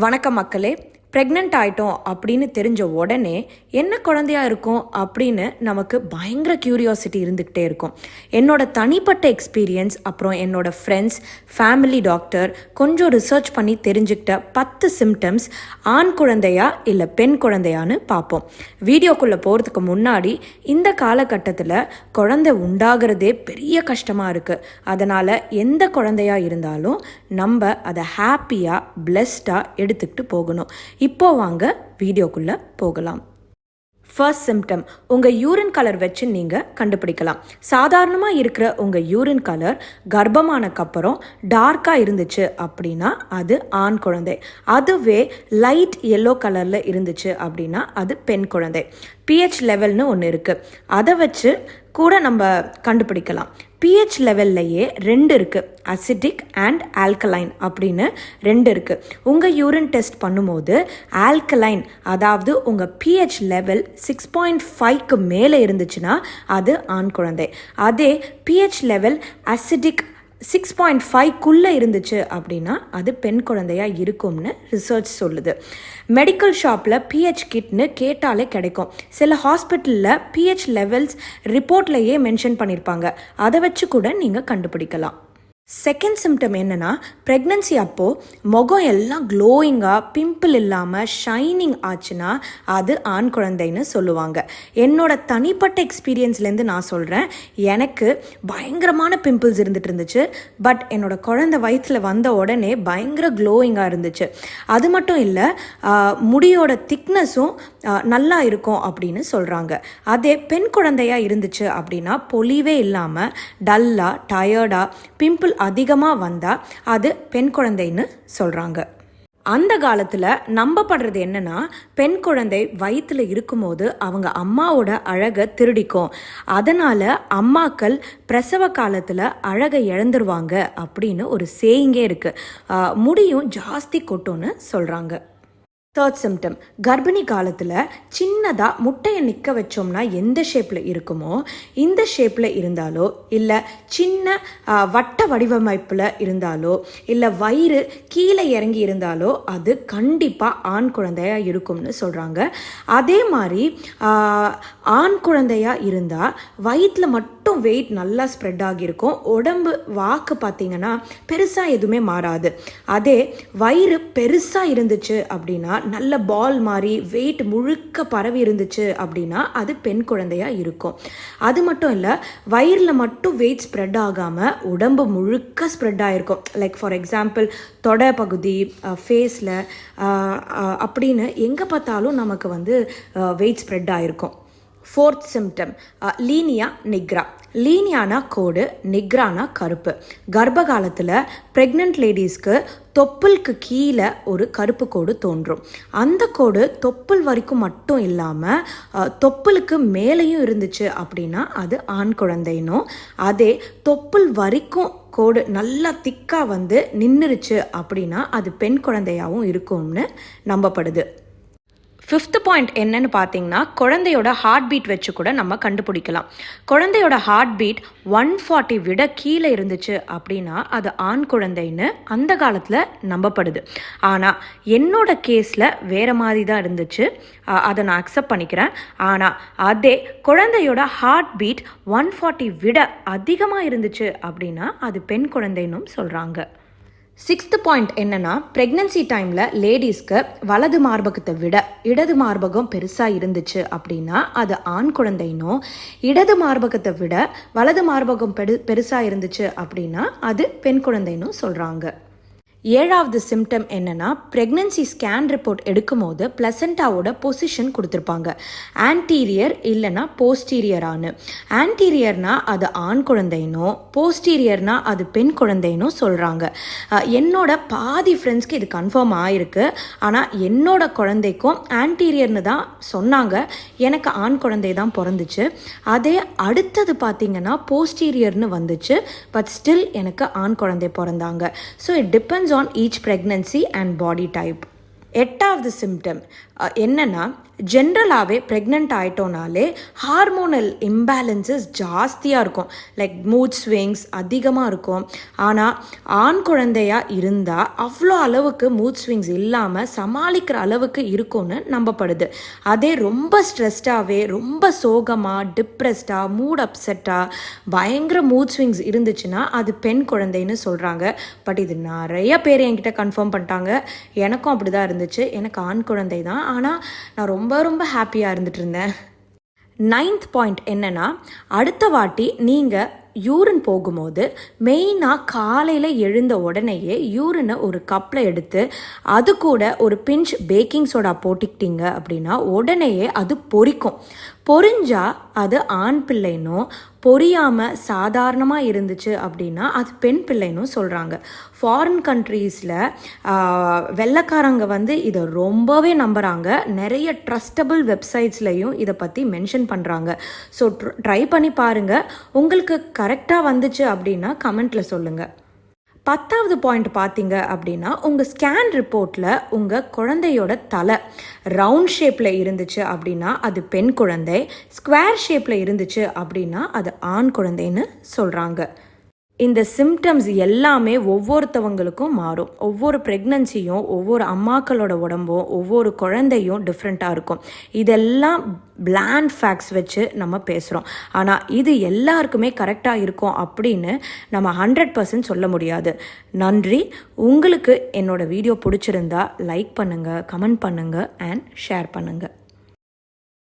வணக்கம் மக்களே. ப்ரெக்னென்ட் ஆகிட்டோம் அப்படின்னு தெரிஞ்ச உடனே என்ன குழந்தையா இருக்கும் அப்படின்னு நமக்கு பயங்கர க்யூரியாசிட்டி இருந்துக்கிட்டே இருக்கும். என்னோட தனிப்பட்ட எக்ஸ்பீரியன்ஸ், அப்புறம் என்னோட ஃப்ரெண்ட்ஸ், ஃபேமிலி டாக்டர் கொஞ்சம் ரிசர்ச் பண்ணி தெரிஞ்சுக்கிட்ட 10 சிம்டம்ஸ் ஆண் குழந்தையா இல்லை பெண் குழந்தையான்னு பார்ப்போம். வீடியோக்குள்ளே போகிறதுக்கு முன்னாடி இந்த காலகட்டத்தில் குழந்தை உண்டாகிறதே பெரிய கஷ்டமாக இருக்குது. அதனால் எந்த குழந்தையா இருந்தாலும் நம்ம அதை ஹாப்பியாக பிளெஸ்டாக எடுத்துக்கிட்டு போகணும். இப்போ வாங்க வீடியோக்குள்ளே போகலாம். ஃபர்ஸ்ட் சிம்டம், உங்கள் யூரின் கலர் வச்சு நீங்கள் கண்டுபிடிக்கலாம். சாதாரணமாக இருக்கிற உங்கள் யூரின் கலர் கர்ப்பமானக்கப்புறம் டார்க்காக இருந்துச்சு அப்படின்னா அது ஆண் குழந்தை. அதுவே லைட் எல்லோ கலரில் இருந்துச்சு அப்படின்னா அது பெண் குழந்தை. pH லெவல்னு ஒன்று இருக்குது, அதை வச்சு கூட நம்ம கண்டுபிடிக்கலாம். pH லெவல்லையே 2 இருக்குது, அசிட்டிக் அண்ட் ஆல்கலைன் அப்படின்னு 2 இருக்குது. உங்கள் யூரின் டெஸ்ட் பண்ணும்போது ஆல்கலைன், அதாவது உங்கள் pH லெவல் 6.5க்கு மேலே இருந்துச்சுன்னா அது ஆண் குழந்தை. அதே pH லெவல் அசிட்டிக் 6.5க்குள்ளே இருந்துச்சு அப்படின்னா அது பெண் குழந்தையாக இருக்கும்னு ரிசர்ச் சொல்லுது. மெடிக்கல் ஷாப்பில் pH கிட்னு கேட்டாலே கிடைக்கும். சில ஹாஸ்பிட்டலில் pH லெவல்ஸ் ரிப்போர்ட்லேயே மென்ஷன் பண்ணியிருப்பாங்க, அதை வச்சு கூட நீங்கள் கண்டுபிடிக்கலாம். செகண்ட் சிம்டம் என்னென்னா, ப்ரெக்னன்சி அப்போது முகம் எல்லாம் க்ளோயிங்காக பிம்பிள் இல்லாமல் ஷைனிங் ஆச்சுன்னா அது ஆண் குழந்தைன்னு சொல்லுவாங்க. என்னோட தனிப்பட்ட எக்ஸ்பீரியன்ஸ்லேருந்து நான் சொல்கிறேன். எனக்கு பயங்கரமான பிம்பிள்ஸ் இருந்துகிட்டு இருந்துச்சு. பட் என்னோட குழந்தை வயிற்றில் வந்த உடனே பயங்கர க்ளோயிங்காக இருந்துச்சு. அது மட்டும் இல்லை, முடியோட திக்னஸும் நல்லா இருக்கும் அப்படின்னு சொல்கிறாங்க. அதே பெண் குழந்தையாக இருந்துச்சு அப்படின்னா பொலிவே இல்லாமல் டல்லாக டயர்டாக பிம்பிள் அதிகமாக வந்தால் அது பெண் குழந்தைன்னு சொல்கிறாங்க. அந்த காலத்தில் நம்பப்படுறது என்னன்னா, பெண் குழந்தை வயிற்றில் இருக்கும்போது அவங்க அம்மாவோட அழகை திருடிக்கும். அதனால் அம்மாக்கள் பிரசவ காலத்தில் அழகை இழந்துருவாங்க அப்படின்னு ஒரு சேயிங்கே இருக்குது. முடியும் ஜாஸ்தி கொட்டும்னு சொல்கிறாங்க. தேர்ட் சிம்டம், கர்ப்பிணி காலத்தில் சின்னதாக முட்டையை நிற்க வச்சோம்னா எந்த ஷேப்பில் இருக்குமோ இந்த ஷேப்பில் இருந்தாலோ, இல்லை சின்ன வட்ட வடிவமைப்பில் இருந்தாலோ, இல்லை வயிறு கீழே இறங்கி இருந்தாலோ அது கண்டிப்பாக ஆண் குழந்தையாக இருக்கும்னு சொல்கிறாங்க. அதே மாதிரி ஆண் குழந்தையாக இருந்தால் வயிற்றில் மட்டும் வெயிட் நல்லா ஸ்ப்ரெட் ஆகியிருக்கும். உடம்பு வாக்கு பார்த்திங்கன்னா பெருசாக எதுவுமே மாறாது. அதே வயிறு பெருசாக இருந்துச்சு அப்படின்னா, நல்ல பால் மாதிரி வெயிட் முழுக்க பரவி இருந்துச்சு அப்படின்னா அது பெண் குழந்தையாக இருக்கும். அது மட்டும் இல்லை, வயிறில் மட்டும் வெயிட் ஸ்ப்ரெட் ஆகாமல் உடம்பு முழுக்க ஸ்ப்ரெட் ஆகிருக்கும். லைக் ஃபார் எக்ஸாம்பிள் தொடை பகுதி, ஃபேஸில் அப்படின்னு எங்கே பார்த்தாலும் நமக்கு வெயிட் ஸ்ப்ரெட் ஆகிருக்கும். Fourth symptom, linea nigra. லீனியானா கோடு, நிக்ரானா கருப்பு. கர்ப்ப காலத்தில் ப்ரெக்னென்ட் லேடிஸ்க்கு தொப்புளுக்கு கீழே ஒரு கருப்பு கோடு தோன்றும். அந்த கோடு தொப்புள் வரைக்கும் மட்டும் இல்லாமல் தொப்புளுக்கு மேலேயும் இருந்துச்சு அப்படின்னா அது ஆண் குழந்தைனும். அதே தொப்புள் வரைக்கும் கோடு நல்லா திக்காக நின்றுருச்சு அப்படின்னா அது பெண் குழந்தையாகவும் இருக்கும்னு நம்பப்படுது. ஃபிஃப்த் பாயிண்ட் என்னன்னு பார்த்தீங்கன்னா, குழந்தையோட ஹார்ட் பீட் வச்சு கூட நம்ம கண்டுபிடிக்கலாம். குழந்தையோட ஹார்ட் பீட் 140 விட கீழே இருந்துச்சு அப்படின்னா அது ஆண் குழந்தைன்னு அந்த காலத்தில் நம்பப்படுது. ஆனால் என்னோட கேஸில் வேறு மாதிரி தான் இருந்துச்சு, அதை நான் அக்செப்ட் பண்ணிக்கிறேன். ஆனால் அதே குழந்தையோட ஹார்ட் பீட் 140 விட அதிகமாக இருந்துச்சு அப்படின்னா அது பெண் குழந்தைன்னும் சொல்கிறாங்க. சிக்ஸ்த் பாயிண்ட் என்னன்னா, ப்ரெக்னன்சி டைமில் லேடிஸ்க்கு வலது மார்பகத்தை விட இடது மார்பகம் பெருசாக இருந்துச்சு அப்படின்னா அது ஆண் குழந்தைனும், இடது மார்பகத்தை விட வலது மார்பகம் பெருசாக இருந்துச்சு அப்படின்னா அது பெண் குழந்தைனும் சொல்கிறாங்க. ஏழாவது சிம்டம் என்னென்னா, ப்ரெக்னன்சி ஸ்கேன் ரிப்போர்ட் எடுக்கும்போது பிளசண்டாவோட பொசிஷன் கொடுத்துருப்பாங்க. ஆன்டீரியர் இல்லைனா போஸ்டீரியரானு. ஆன்டீரியர்னா அது ஆண் குழந்தைனோ, போஸ்டீரியர்னா அது பெண் குழந்தைனோ சொல்கிறாங்க. என்னோட பாதி ஃப்ரெண்ட்ஸ்க்கு இது கன்ஃபார்ம் ஆகிருக்கு. ஆனால் என்னோட குழந்தைக்கும் ஆன்டீரியர்னு தான் சொன்னாங்க. எனக்கு ஆண் குழந்தை தான் பிறந்துச்சு. அதே அடுத்தது பார்த்திங்கன்னா போஸ்டீரியர்னு வந்துச்சு. பட் ஸ்டில் எனக்கு ஆண் குழந்தை பிறந்தாங்க. So it depends on each pregnancy and body type. 8வது சிம்டம் என்னென்னா, ஜென்ரலாகவே ப்ரெக்னென்ட் ஆகிட்டோனாலே ஹார்மோனல் இம்பேலன்சஸ் ஜாஸ்தியாக இருக்கும். லைக் மூட் ஸ்விங்ஸ் அதிகமாக இருக்கும். ஆனால் ஆண் குழந்தையாக இருந்தால் அவ்வளோ அளவுக்கு மூட் ஸ்விங்ஸ் இல்லாமல் சமாளிக்கிற அளவுக்கு இருக்கும்னு நம்பப்படுது. அதே ரொம்ப ஸ்ட்ரெஸ்டாகவே, ரொம்ப சோகமாக, டிப்ரெஸ்டாக, மூட் அப்செட்டாக, பயங்கர மூட் ஸ்விங்ஸ் இருந்துச்சுன்னா அது பெண் குழந்தைன்னு சொல்கிறாங்க. பட் இது நிறைய பேர் என்கிட்ட கன்ஃபார்ம் பண்ணிட்டாங்க. எனக்கும் அப்படி தான் இருந்துச்சு. எனக்கு ஆண் குழந்தை தான். ஆனால் நான் ரொம்ப ஹாப்பியாக இருந்துட்டு இருந்தேன். 9th பாயிண்ட் என்னென்னா, அடுத்த வாட்டி நீங்கள் யூரின் போகும்போது மெயினாக காலையில் எழுந்த உடனேயே யூரினை ஒரு கப்பில் எடுத்து அது கூட ஒரு பிஞ்ச் பேக்கிங் சோடா போட்டுக்கிட்டீங்க அப்படின்னா உடனேயே அது பொரிக்கும். பொரிஞ்சால் அது ஆண் பிள்ளைனும், பொரியாமல் சாதாரணமாக இருந்துச்சு அப்படின்னா அது பெண் பிள்ளைனும் சொல்கிறாங்க. ஃபாரின் கண்ட்ரீஸில் வெள்ளைக்காரங்க இதை ரொம்பவே நம்புகிறாங்க. நிறைய ட்ரஸ்டபிள் வெப்சைட்ஸ்லையும் இதை பற்றி மென்ஷன் பண்ணுறாங்க. ஸோ ட்ரை பண்ணி பாருங்கள். உங்களுக்கு கரெக்டாக வந்துச்சு அப்படின்னா கமெண்ட்டில் சொல்லுங்கள். 10வது பாயிண்ட் பார்த்தீங்க அப்படின்னா, உங்கள் ஸ்கேன் ரிப்போர்ட்டில் உங்கள் குழந்தையோட தலை ரவுண்ட் ஷேப்பில் இருந்துச்சு அப்படின்னா அது பெண் குழந்தை, ஸ்கொயர் ஷேப்பில் இருந்துச்சு அப்படின்னா அது ஆண் குழந்தைன்னு சொல்கிறாங்க. இந்த சிம்டம்ஸ் எல்லாமே ஒவ்வொருத்தவங்களுக்கும் மாறும். ஒவ்வொரு ப்ரெக்னன்சியும், ஒவ்வொரு அம்மாக்களோட உடம்பும், ஒவ்வொரு குழந்தையும் டிஃப்ரெண்ட்டாக இருக்கும். இதெல்லாம் பிளாண்ட் ஃபேக்ட்ஸ் வச்சு நம்ம பேசுகிறோம். ஆனால் இது எல்லாருக்குமே கரெக்டாக இருக்கும் அப்படின்னு நம்ம 100% சொல்ல முடியாது. நன்றி. உங்களுக்கு என்னோடய வீடியோ பிடிச்சிருந்தா லைக் பண்ணுங்கள், கமெண்ட் பண்ணுங்கள் அண்ட் ஷேர் பண்ணுங்கள்.